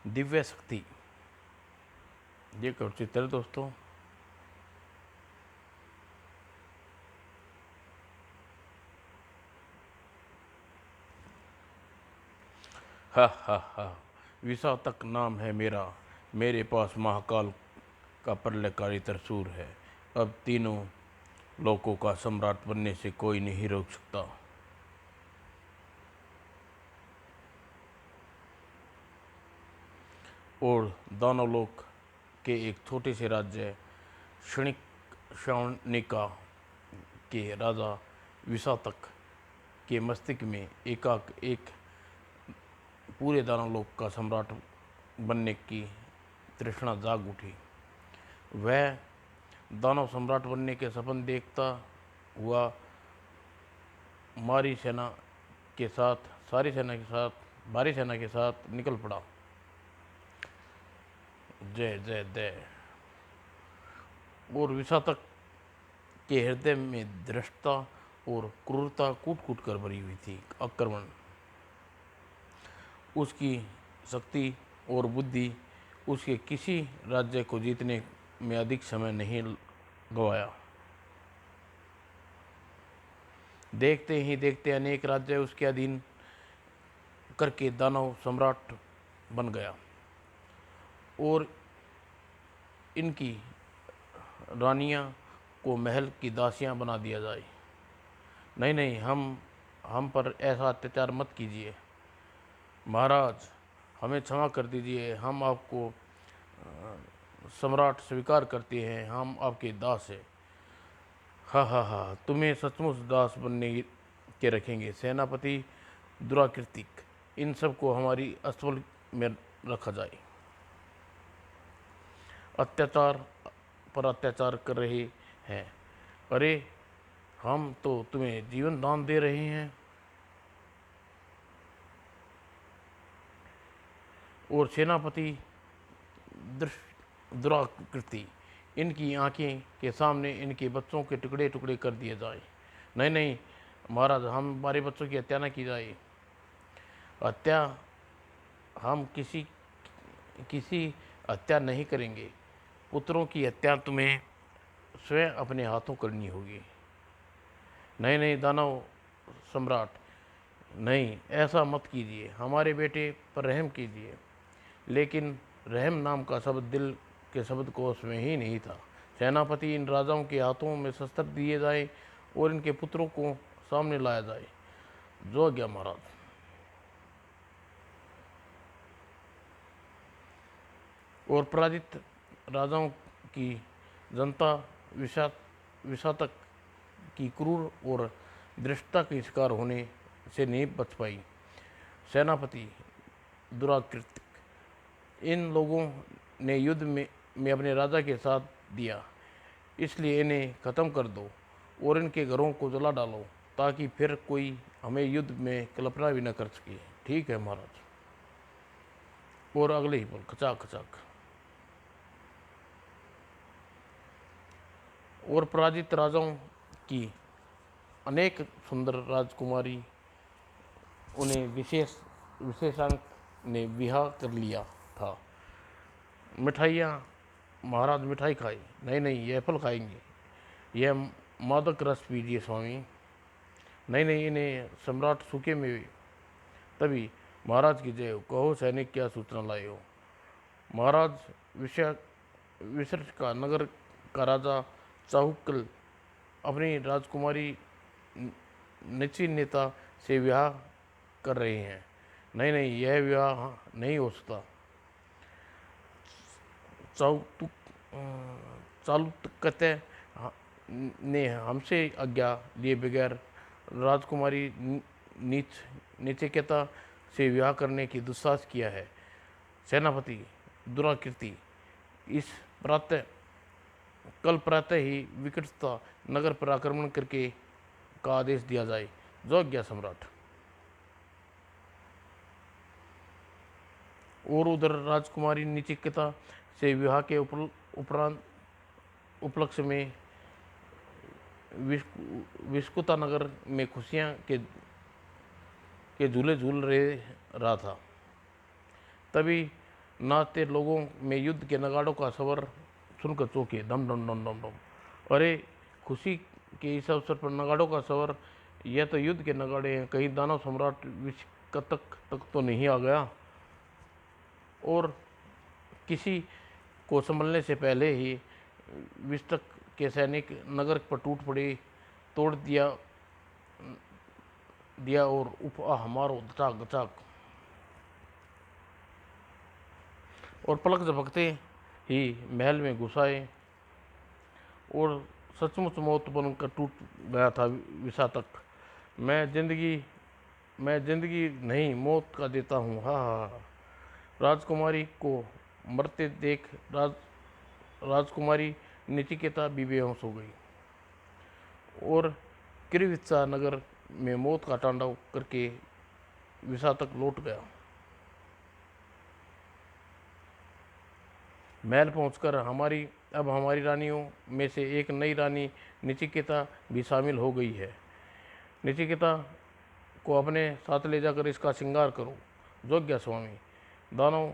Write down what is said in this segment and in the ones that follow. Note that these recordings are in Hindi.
दिव्य शक्ति। ये चित्र है दोस्तों। हा हा हा, विसा तक नाम है मेरा, मेरे पास महाकाल का प्रलयकारी त्रिशूल है। अब तीनों लोकों का सम्राट बनने से कोई नहीं रोक सकता। और दानव लोक के एक छोटे से राज्य क्षणिक श्रवणिका के राजा विसातक के मस्तिष्क में एकाक एक पूरे दानव लोक का सम्राट बनने की तृष्णा जाग उठी। वह दानव सम्राट बनने के सपन देखता हुआ मारी सेना के साथ सारी सेना के साथ भारी सेना के साथ निकल पड़ा। जय जय जय। और विसातक के हृदय में दृष्टता और क्रूरता कूट कूट कर भरी हुई थी। आक्रमण उसकी शक्ति और बुद्धि उसके किसी राज्य को जीतने में अधिक समय नहीं गवाया। देखते ही देखते अनेक राज्य उसके अधीन करके दानव सम्राट बन गया और इनकी रानियां को महल की दासियां बना दिया जाए। नहीं नहीं, हम पर ऐसा अत्याचार मत कीजिए महाराज, हमें क्षमा कर दीजिए। हम आपको सम्राट स्वीकार करते हैं, हम आपके दास हैं। हा हा हा, तुम्हें सचमुच दास बनने के रखेंगे सेनापति दुराकृतिक। इन सब को हमारी अस्तबल में रखा जाए। अत्याचार पर अत्याचार कर रहे हैं। अरे हम तो तुम्हें जीवन दान दे रहे हैं। और सेनापति दुराकृति, इनकी आंखें के सामने इनके बच्चों के टुकड़े टुकड़े कर दिए जाए। नहीं नहीं महाराज, हमारे बच्चों की हत्या न की जाए। हत्या हम किसी किसी हत्या नहीं करेंगे। पुत्रों की हत्या तुम्हें स्वयं अपने हाथों करनी होगी। नहीं नहीं दानव सम्राट, नहीं ऐसा मत कीजिए, हमारे बेटे पर रहम कीजिए। लेकिन रहम नाम का शब्द दिल के शब्द कोश में ही नहीं था। सेनापति, इन राजाओं के हाथों में शस्त्र दिए जाए और इनके पुत्रों को सामने लाया जाए। जो आज्ञा महाराज। और पराजित राजाओं की जनता विषातक की क्रूर और दृष्टता के शिकार होने से नहीं बच पाई। सेनापति दुराकृत, इन लोगों ने युद्ध में अपने राजा के साथ दिया, इसलिए इन्हें ख़त्म कर दो और इनके घरों को जला डालो, ताकि फिर कोई हमें युद्ध में कल्पना भी न कर सके। ठीक है महाराज। और अगले ही पल खचाक खचाक और पराजित राजाओं की अनेक सुंदर राजकुमारी उन्हें विशेषांक ने विवाह कर लिया था। मिठाइयाँ महाराज, मिठाई खाई। नहीं नहीं, यह फल खाएंगे, यह मादक रस पीजिए स्वामी। नहीं नहीं, इन्हें सम्राट सूखे में। तभी महाराज की जय हो। कहो सैनिक, क्या सूचना लाए हो। महाराज, विसर्ज का नगर का राजा चाहुकल अपनी राजकुमारी निची नेता से विवाह कर रहे हैं। नहीं नहीं, यह विवाह नहीं हो सकता। चालुक्य ने हमसे आज्ञा लिए बगैर राजकुमारी निचिकेता से विवाह करने की दुस्साहस किया है। सेनापति दुराकृति, इस कल प्रातः ही विकटता नगर पर आक्रमण करके का आदेश दिया जाए। जो आज्ञा सम्राट। और उधर राजकुमारी निचिकेता से विवाह के उपरांत उपलक्ष्य में विस्कुता नगर में खुशियां के झूले झूल रहा था। तभी नाचते लोगों में युद्ध के नगाड़ों का स्वर सुनकर चौंके। दम डम डम डम डम। अरे खुशी के इस अवसर पर नगाड़ों का स्वर, यह तो युद्ध के नगाड़े हैं, कहीं दानव सम्राट विषकतक तक तो नहीं आ गया। और किसी को संभलने से पहले ही विषतक के सैनिक नगर पर टूट पड़े, तोड़ दिया और उपआह मारो गचाक गचाक। और पलक झपकते ही महल में घुस आए और सचमुच मौत बनकर टूट गया था विषातक। मैं जिंदगी नहीं मौत का देता हूँ, हा हा हा। राजकुमारी को मरते देख राजकुमारी नचिकेता भी बेहोश हो गई और किरवित्सा नगर में मौत का तांडव करके विषातक लौट गया। महल पहुंचकर अब हमारी रानियों में से एक नई रानी नचिकेता भी शामिल हो गई है। नचिकेता को अपने साथ ले जाकर इसका श्रृंगार करो। जोग्य स्वामी, दानव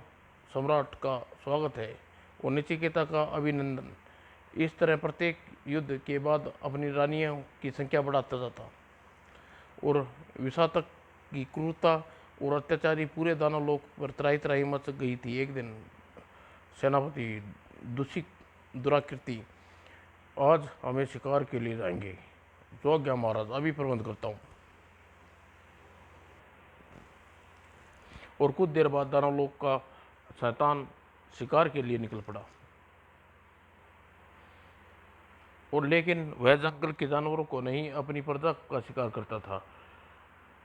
सम्राट का स्वागत है और नचिकेता का अभिनंदन। इस तरह प्रत्येक युद्ध के बाद अपनी रानियों की संख्या बढ़ाता जाता और विषातक की क्रूरता और अत्याचारी पूरे दानव लोक पर त्राही त्राही मच गई थी। एक दिन सेनापति दुराकृति, आज हमें शिकार के लिए जाएंगे। जो आज्ञा महाराज, अभी प्रबंध करता हूँ। और कुछ देर बाद दानव लोक का शैतान शिकार के लिए निकल पड़ा। और लेकिन वह जंगल के जानवरों को नहीं, अपनी प्रजा का शिकार करता था।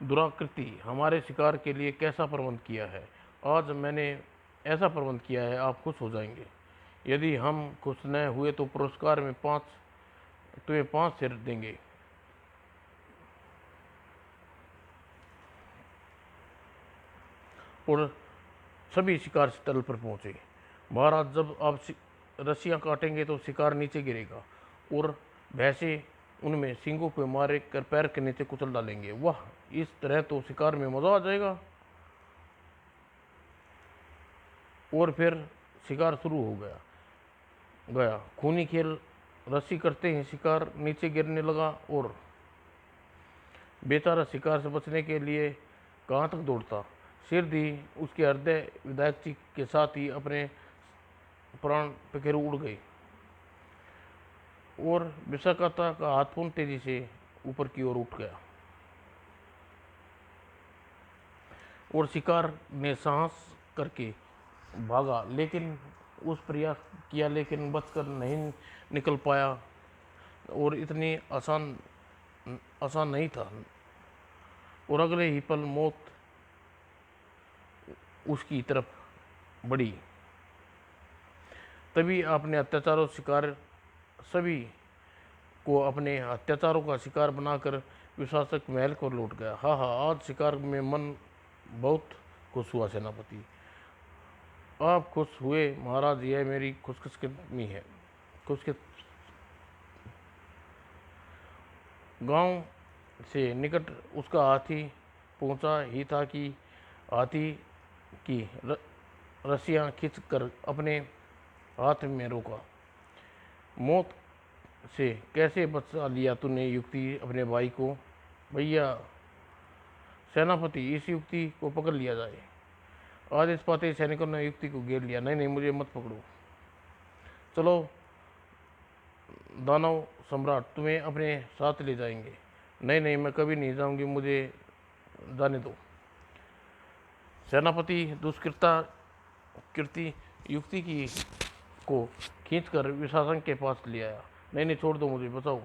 दुराकृति, हमारे शिकार के लिए कैसा प्रबंध किया है? आज मैंने ऐसा प्रबंध किया है, आप खुश हो जाएंगे। यदि हम खुश न हुए तो पुरस्कार में तुम्हें 5 सिर देंगे। और सभी शिकार स्थल पर पहुंचे। महाराज, जब आप रस्सियां काटेंगे तो शिकार नीचे गिरेगा और भैंसे उनमें सींगों पे मारे कर पैर के नीचे कुचल डालेंगे। वाह, इस तरह तो शिकार में मजा आ जाएगा। और फिर शिकार शुरू हो गया। खूनी खेल। रस्सी करते ही शिकार नीचे गिरने लगा और बेचारा शिकार से बचने के लिए कहाँ तक दौड़ता। सिर दी उसके हृदय विधायक जी के साथ ही अपने प्राण पखेरु उड़ गए और विशाखाता का हाथ पूर्ण तेजी से ऊपर की ओर उठ गया और शिकार ने साहस करके भागा, लेकिन उस प्रयास किया, लेकिन बचकर नहीं निकल पाया और इतनी आसान नहीं था। और अगले ही पल मौत उसकी तरफ बढ़ी। तभी अपने अत्याचारों शिकार सभी को अपने अत्याचारों का शिकार बनाकर विशासक महल को लौट गया। हाँ हाँ, आज शिकार में मन बहुत खुश हुआ। सेनापति, आप खुश हुए महाराज, यह मेरी खुशकिस्मती है। गांव से निकट उसका हाथी पहुंचा ही था कि हाथी की रस्सियां खींचकर अपने हाथ में रोका। मौत से कैसे बचा लिया तूने युक्ति अपने भाई को? भैया सेनापति, इस युक्ति को पकड़ लिया जाए। आदेश पाते सैनिकों ने युक्ति को घेर लिया। नहीं, मुझे मत पकड़ो। चलो दानव सम्राट, तुम्हें अपने साथ ले जाएंगे। नहीं, मैं कभी नहीं जाऊंगी, मुझे जाने दो। सेनापति दुष्कृति युक्ति की को खींचकर विशासन के पास ले आया। नहीं, छोड़ दो मुझे, बचाओ।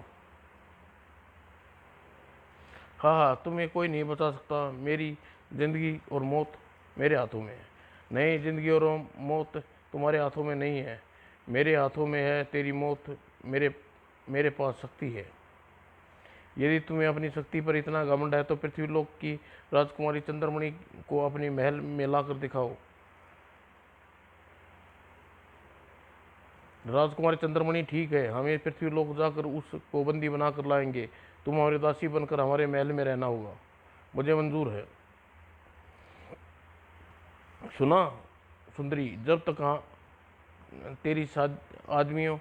हाँ, तुम्हें कोई नहीं बचा सकता। मेरी जिंदगी और मौत मेरे हाथों में है। नहीं, जिंदगी और मौत तुम्हारे हाथों में नहीं है, मेरे हाथों में है। तेरी मौत मेरे पास शक्ति है। यदि तुम्हें अपनी शक्ति पर इतना घमंड है तो पृथ्वीलोक की राजकुमारी चंद्रमणि को अपने महल में लाकर दिखाओ। राजकुमारी चंद्रमणि, ठीक है, हमें पृथ्वीलोक जाकर उसको बंदी बनाकर लाएंगे। तुम हमारी दासी बनकर हमारे महल में रहना होगा। मुझे मंजूर है। सुना सुंदरी, जब तक तेरी आदमियों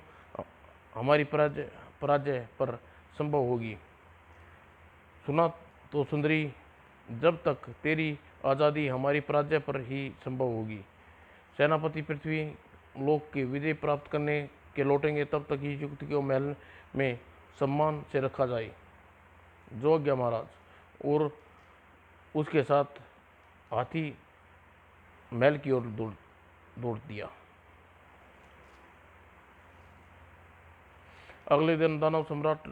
हमारी पराजय पर संभव होगी। सुना तो सुंदरी, जब तक तेरी आज़ादी हमारी पराजय पर ही संभव होगी। सेनापति पृथ्वी लोक की विजय प्राप्त करने के लौटेंगे, तब तक ही युक्त को महल में सम्मान से रखा जाए। जो आज्ञा महाराज। और उसके साथ हाथी महल की ओर दौड़ दिया। अगले दिन दानव सम्राट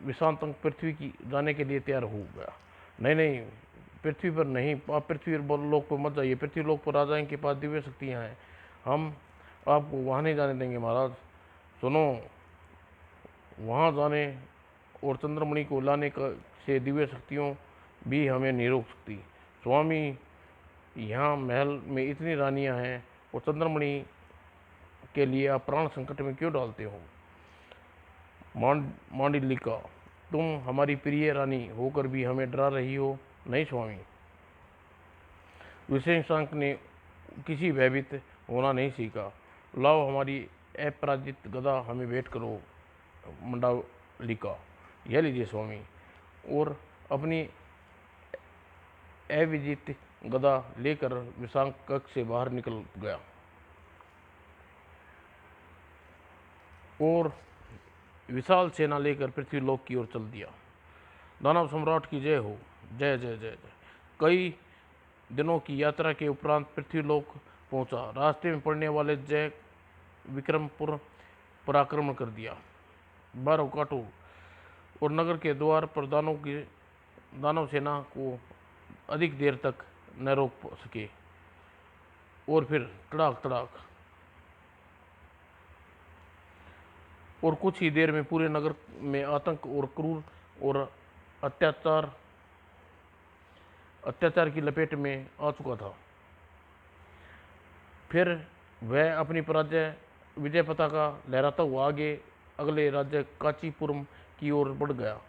विशांतक पृथ्वी की जाने के लिए तैयार हो गया। नहीं, पृथ्वी पर नहीं, आप पृथ्वी लोक पर मत जाइए। पृथ्वी लोक पर राजाओं के पास दिव्य शक्तियाँ हैं, हम आपको वहाँ नहीं जाने देंगे महाराज। सुनो, वहाँ जाने और चंद्रमणि को लाने का से दिव्य शक्तियों भी हमें नहीं रोक सकती। स्वामी, यहाँ महल में इतनी रानियाँ हैं और चंद्रमणि के लिए आप प्राण संकट में क्यों डालते हो? मांडलिका, तुम हमारी प्रिय रानी होकर भी हमें डरा रही हो। नहीं स्वामी। विशेषांक ने किसी भयभीत होना नहीं सीखा। लाओ हमारी अपराजित गदा हमें भेंट करो मंडलिका। यह लीजिए स्वामी। और अपनी अविजित गदा लेकर विशांक कक्ष से बाहर निकल गया और विशाल सेना लेकर पृथ्वीलोक की ओर चल दिया। दानव सम्राट की जय हो। जय जय जय जय। कई दिनों की यात्रा के उपरांत पृथ्वीलोक पहुंचा। रास्ते में पड़ने वाले जय विक्रमपुर पर आक्रमण कर दिया। 12 काटो और नगर के द्वार पर दानव सेना को अधिक देर तक न रोक सके और फिर तड़ाक और कुछ ही देर में पूरे नगर में आतंक और क्रूर और अत्याचार की लपेट में आ चुका था। फिर वह अपनी विजय पताका लहराता हुआ अगले राज्य कांचीपुरम की ओर बढ़ गया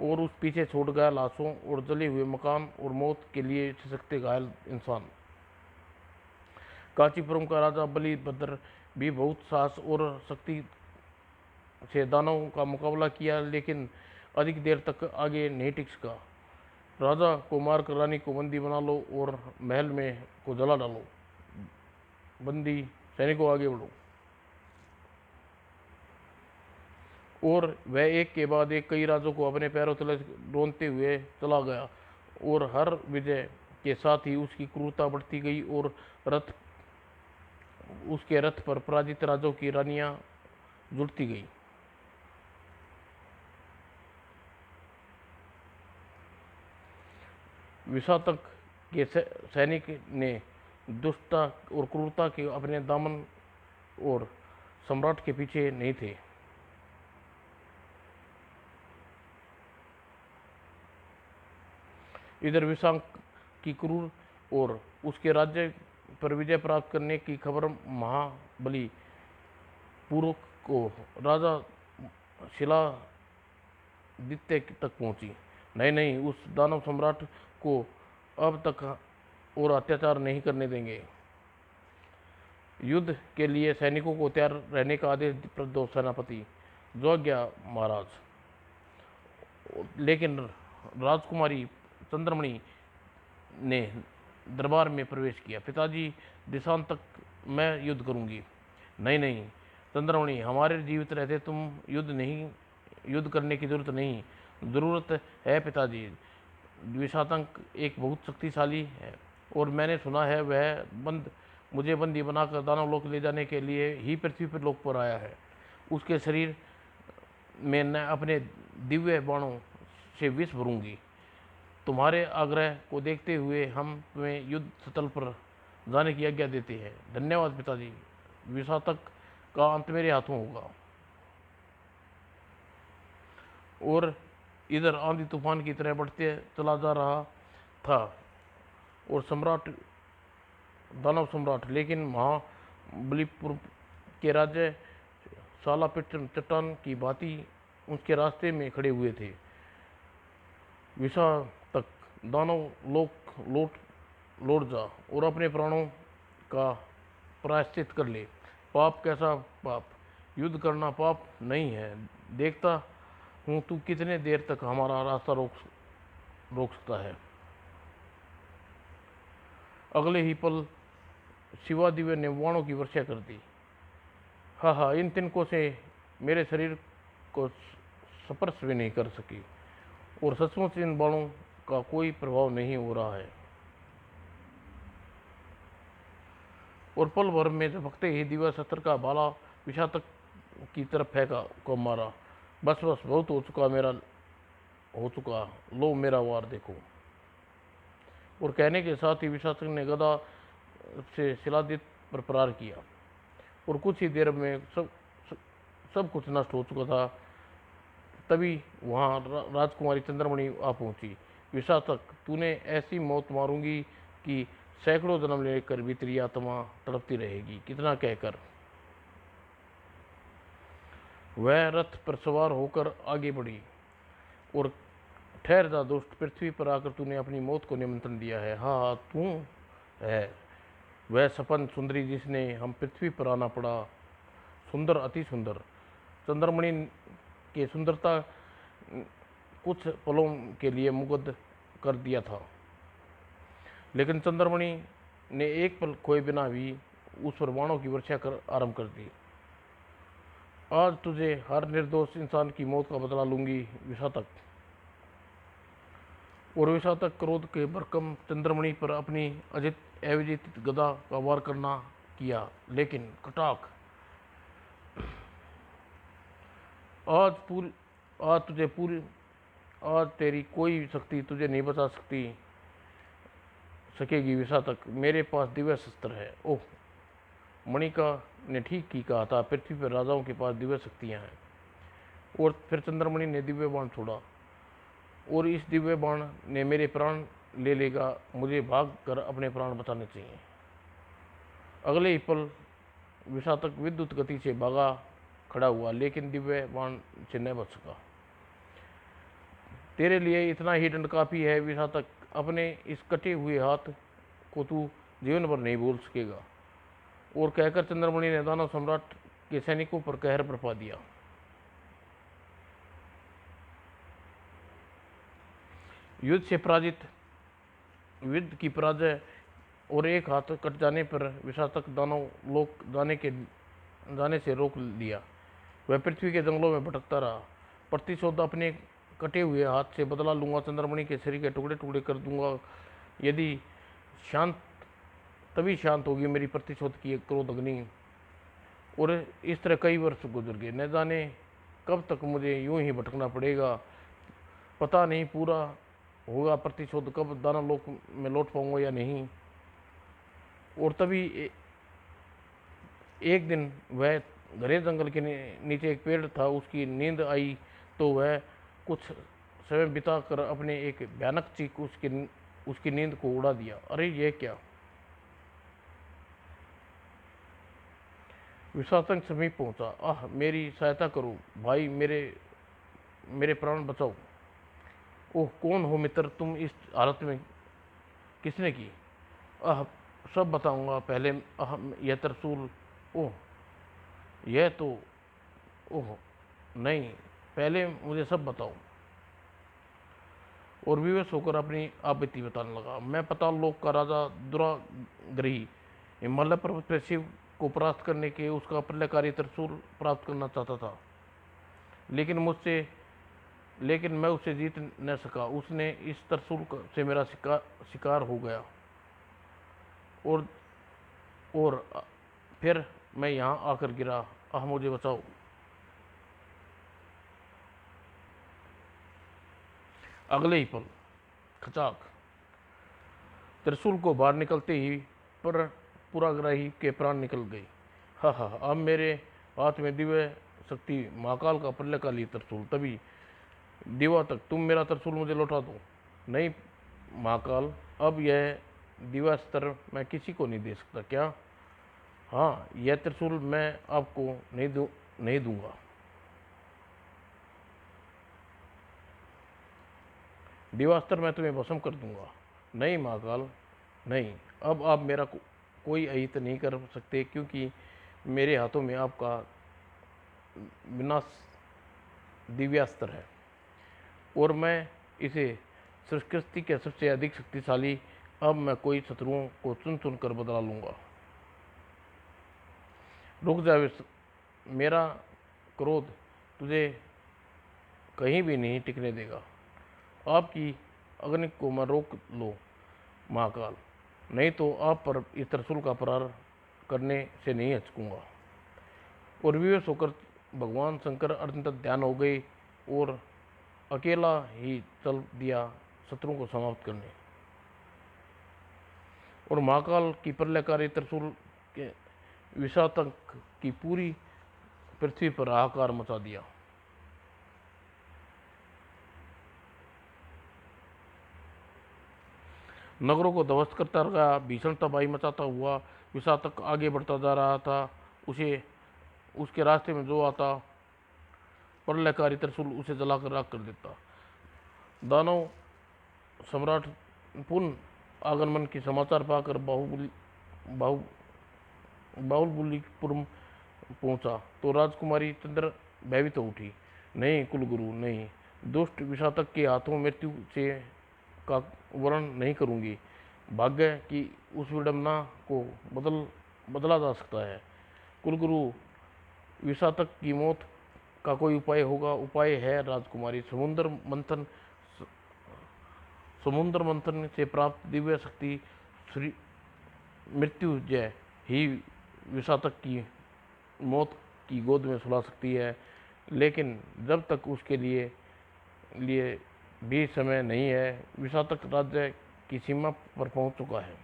और उस पीछे छोड़ गया लाशों और जले हुए मकान और मौत के लिए छिसकते घायल इंसान। कांचीपुरम का राजा बलिभद्र भी बहुत साहस और शक्ति से दानवों का मुकाबला किया, लेकिन अधिक देर तक आगे नहीं टिक सका। राजा को मारकर रानी को बंदी बना लो और महल में को जला डालो। बंदी सैनिकों आगे बढ़ो। और वह एक के बाद एक कई राजों को अपने पैरों तले रोनते हुए चला गया और हर विजय के साथ ही उसकी क्रूरता बढ़ती गई और उसके रथ पर पराजित राजों की रानियां जुटती गई। विशातक के सैनिक ने दुष्टता और क्रूरता के अपने दामन और सम्राट के पीछे नहीं थे। इधर विशांक की क्रूर और उसके राज्य पर विजय प्राप्त करने की खबर महाबली पूर्व को राजा शिलादित्य तक पहुंची। नहीं, उस दानव सम्राट को अब तक और अत्याचार नहीं करने देंगे। युद्ध के लिए सैनिकों को तैयार रहने का आदेश दो सेनापति। जो आज्ञा महाराज। लेकिन राजकुमारी चंद्रमणि ने दरबार में प्रवेश किया। पिताजी, दिशांत तक मैं युद्ध करूंगी। नहीं चंद्रमणि, हमारे जीवित रहते तुम युद्ध करने की जरूरत नहीं। जरूरत है पिताजी। विशातंक एक बहुत शक्तिशाली है और मैंने सुना है वह मुझे बंदी बनाकर दानव लोक ले जाने के लिए ही पृथ्वी पर लोक पर आया है। उसके शरीर में मैं अपने दिव्य बाणों से विष भरूंगी। तुम्हारे आग्रह को देखते हुए हम तुम्हें युद्ध स्थल पर जाने की आज्ञा देते हैं। धन्यवाद पिताजी। विशातक का अंत मेरे हाथों होगा। और इधर आंधी तूफान की तरह बढ़ते चला जा रहा था और दानव सम्राट लेकिन महाबलीपुर के राज्य सालापिट चट्टान की भांति उसके रास्ते में खड़े हुए थे। विशातक दानव लोक लौट लौट जा और अपने प्राणों का प्रायश्चित कर ले। पाप कैसा पाप? युद्ध करना पाप नहीं है। देखता हूँ तू कितने देर तक हमारा रास्ता रोक रोक सकता है। अगले ही पल शिवादिव्य ने बाणों की वर्षा कर दी। हाँ हाँ, इन तिनकों से मेरे शरीर को स्पर्श भी नहीं कर सकी और सचमुच इन बाणों का कोई प्रभाव नहीं हो रहा है। और पल भर में झपकते ही दिव्य शस्त्र का भाला विषातक की तरफ फेंका को मारा। बस बस, बहुत हो चुका मेरा, हो चुका, लो मेरा वार देखो। और कहने के साथ ही विषातक ने गदा से शिलादित पर प्रहार किया और कुछ ही देर में सब कुछ नष्ट हो चुका था। तभी वहाँ राजकुमारी चंद्रमणि आ पहुंची। विषातक, तूने ऐसी मौत मारूंगी कि सैकड़ों जन्म लेकर भी तेरी आत्मा तड़पती रहेगी, कितना कहकर वह रथ पर सवार होकर आगे बढ़ी। और ठहर जा दोस्त, पृथ्वी पर आकर तूने अपनी मौत को निमंत्रण दिया है। हाँ हाँ, तू है वह सपन सुंदरी जिसने हम पृथ्वी पर आना पड़ा। सुंदर, अति सुंदर। चंद्रमणि की सुंदरता कुछ पलों के लिए मुग्ध कर दिया था, लेकिन चंद्रमणि ने एक पल खोए बिना भी उस पर बाणों की वर्षा कर आरंभ कर दी। आज तुझे हर निर्दोष इंसान की मौत का बदला लूंगी विषातक। और विषातक क्रोध के भरकम चंद्रमणि पर अपनी अविजित गदा का वार करना किया, लेकिन कटाक, आज तुझे पूरी, आज तेरी कोई शक्ति तुझे नहीं बचा सकेगी विषातक। मेरे पास दिव्य शस्त्र है। ओह, मणिका ने ठीक ही कहा था, पृथ्वी पर राजाओं के पास दिव्य शक्तियां हैं। और फिर चंद्रमणि ने दिव्य बाण छोड़ा और इस दिव्य बाण ने मेरे प्राण ले लेगा। मुझे भाग कर अपने प्राण बचाने चाहिए। अगले ही पल विषातक विद्युत गति से भागा खड़ा हुआ, लेकिन दिव्य बाण से न बच सका। तेरे लिए इतना ही दंड काफी है विषातक। अपने इस कटे हुए हाथ को तू जीवन भर नहीं भूल सकेगा। और कहकर चंद्रमणि ने दानव सम्राट के सैनिकों पर कहर बरपा दिया। युद्ध की पराजय और एक हाथ कट जाने पर विषातक दानव लोक जाने से रोक लिया। वह पृथ्वी के जंगलों में भटकता रहा। प्रतिशोध अपने कटे हुए हाथ से बदला लूंगा, चंद्रमणि के शरीर के टुकड़े टुकड़े कर दूंगा। यदि शांत तभी शांत होगी मेरी प्रतिशोध की क्रोध अग्नि। और इस तरह कई वर्ष गुजर गए। न जाने कब तक मुझे यूं ही भटकना पड़ेगा। पता नहीं पूरा होगा प्रतिशोध कब, दानव लोक में लौट पाऊंगा या नहीं। और तभी एक दिन वह घने जंगल के नीचे एक पेड़ था, उसकी नींद आई तो वह कुछ समय बिता कर अपने एक भयानक चीख उसकी नींद को उड़ा दिया। अरे ये क्या? विषातक समीप पहुंचा। आह, मेरी सहायता करो भाई, मेरे प्राण बचाओ। ओह, कौन हो मित्र तुम? इस हालत में किसने की? आह, सब बताऊंगा पहले। आह, यह त्रिशूल। ओह, यह तो, ओह नहीं, पहले मुझे सब बताओ। और विवश होकर अपनी आप बीती बताने लगा। मैं पाताल लोक का राजा दुराग्रही हिमालय पर्वत पर शिव को परास्त करने के उसका प्रलयकारी त्रिशूल प्राप्त करना चाहता था, लेकिन मैं उसे जीत न सका। उसने इस त्रिशूल से मेरा शिकार हो गया और फिर मैं यहाँ आकर गिरा। आह, मुझे बचाओ। अगले ही पल खचाक, त्रिशूल को बाहर निकलते ही पर पुराग्राही के प्राण निकल गए। हा हा, अब मेरे हाथ में दिव्य शक्ति महाकाल का प्रलयकाली त्रिशूल। तभी दिवा तक, तुम मेरा त्रिशूल मुझे लौटा दो। नहीं महाकाल, अब यह दिवास्त्र मैं किसी को नहीं दे सकता। क्या? हाँ, यह त्रिशूल मैं आपको नहीं दूंगा। दिवास्त्र मैं तुम्हें भस्म कर दूंगा। नहीं महाकाल, नहीं, अब आप मेरा कोई अहित नहीं कर सकते, क्योंकि मेरे हाथों में आपका विनाश दिव्यास्त्र है, और मैं इसे सृष्टि के सबसे अधिक शक्तिशाली, अब मैं कोई शत्रुओं को चुन चुन कर बदला लूँगा। रुक जा मेरा क्रोध तुझे कहीं भी नहीं टिकने देगा। आपकी अग्नि को मैं रोक लो महाकाल, नहीं तो आप पर इस त्रिशूल का प्रहार करने से नहीं हचकूंगा। और विवश होकर भगवान शंकर अत्यंत ध्यान हो गए और अकेला ही चल दिया शत्रुओं को समाप्त करने। और महाकाल की प्रलयकारी त्रिशूल के विषातंक की पूरी पृथ्वी पर हाहाकार मचा दिया। नगरों को ध्वस्त करता गया, भीषण तबाही मचाता हुआ विषातक आगे बढ़ता जा रहा था। उसे उसके रास्ते में जो आता, प्रलयकारी त्रिशूल उसे जलाकर राख कर देता। दानव सम्राट पुनः आगमन के समाचार पाकर बाहुबलीपुरम पहुंचा तो राजकुमारी चंद्र भयभीत हो उठी। नहीं कुलगुरु नहीं, दुष्ट विषातक के हाथों मृत्यु से का वर्णन नहीं करूंगी। भाग्य की उस विडंबना को बदला जा सकता है। कुलगुरु, विषातक की मौत का कोई उपाय होगा? उपाय है राजकुमारी। समुद्र मंथन से प्राप्त दिव्य शक्ति श्री मृत्युजय ही विषातक की मौत की गोद में सुला सकती है, लेकिन जब तक उसके लिए भी समय नहीं है। विषातक राज्य की सीमा पर पहुंच चुका है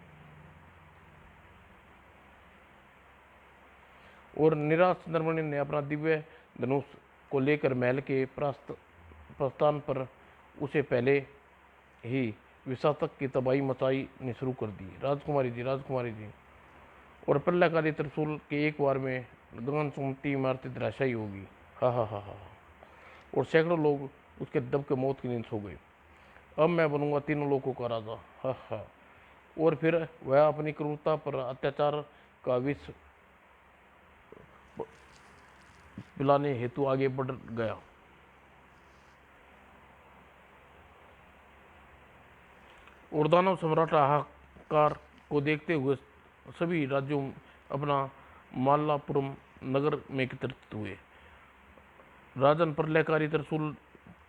और निराश चंद्रमणि ने अपना दिव्य धनुष को लेकर महल के प्रस्थान पर उसे पहले ही विषातक की तबाही मचानी शुरू कर दी। राजकुमारी जी, और प्रलयकारी त्रिशूल के एक बार में गगन चुंबती इमारतें धराशायी होगी। हा हा हा हा। और सैकड़ों लोग उसके दब के मौत की नींद सो गए। अब मैं बनूंगा तीनों लोगों का राजा। हा हा। और फिर वह अपनी क्रूरता पर अत्याचार का विष पिलाने हेतु आगे बढ़ गया। और दानव सम्राट हाहाकार को देखते हुए सभी राज्यों अपना माल्लापुरम नगर में एकत्रित हुए। राजन, प्रलयकारी त्रिशूल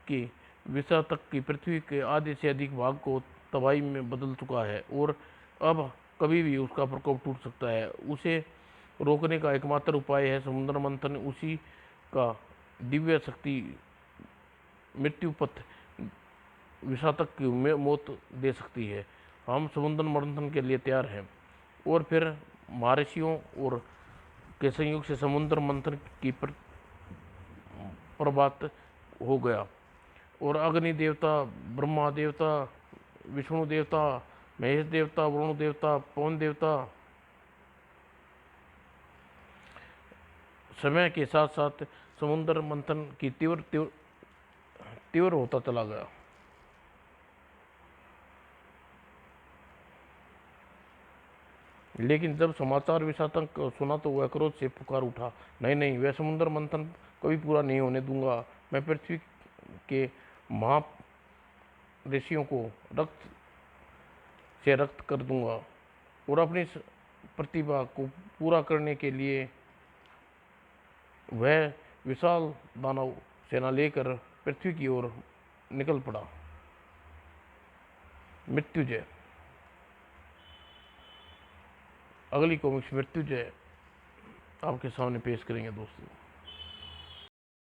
की विषातक की पृथ्वी के आधे से अधिक भाग को तबाही में बदल चुका है और अब कभी भी उसका प्रकोप टूट सकता है। उसे रोकने का एकमात्र उपाय है समुद्र मंथन। उसी का दिव्य शक्ति मृत्यु पथ विषातक की मौत दे सकती है। हम समुद्र मंथन के लिए तैयार हैं। और फिर महर्षियों और के संयोग से समुद्र मंथन की प्रभात हो गया और अग्नि देवता, ब्रह्मा देवता, विष्णु देवता, महेश देवता, वरुण देवता, पवन देवता समय के साथ साथ समुद्र मंथन की तीव्र होता चला गया। लेकिन जब समाचार विषातक को सुना तो वह क्रोध से पुकार उठा। नहीं नहीं, वह समुद्र मंथन कभी पूरा नहीं होने दूंगा। मैं पृथ्वी के महा ऋषियों को रक्त से रक्त कर दूंगा और अपनी प्रतिभा को पूरा करने के लिए वह विशाल दानव सेना लेकर पृथ्वी की ओर निकल पड़ा। मृत्युजय। अगली कॉमिक्स मृत्युजय आपके सामने पेश करेंगे दोस्तों।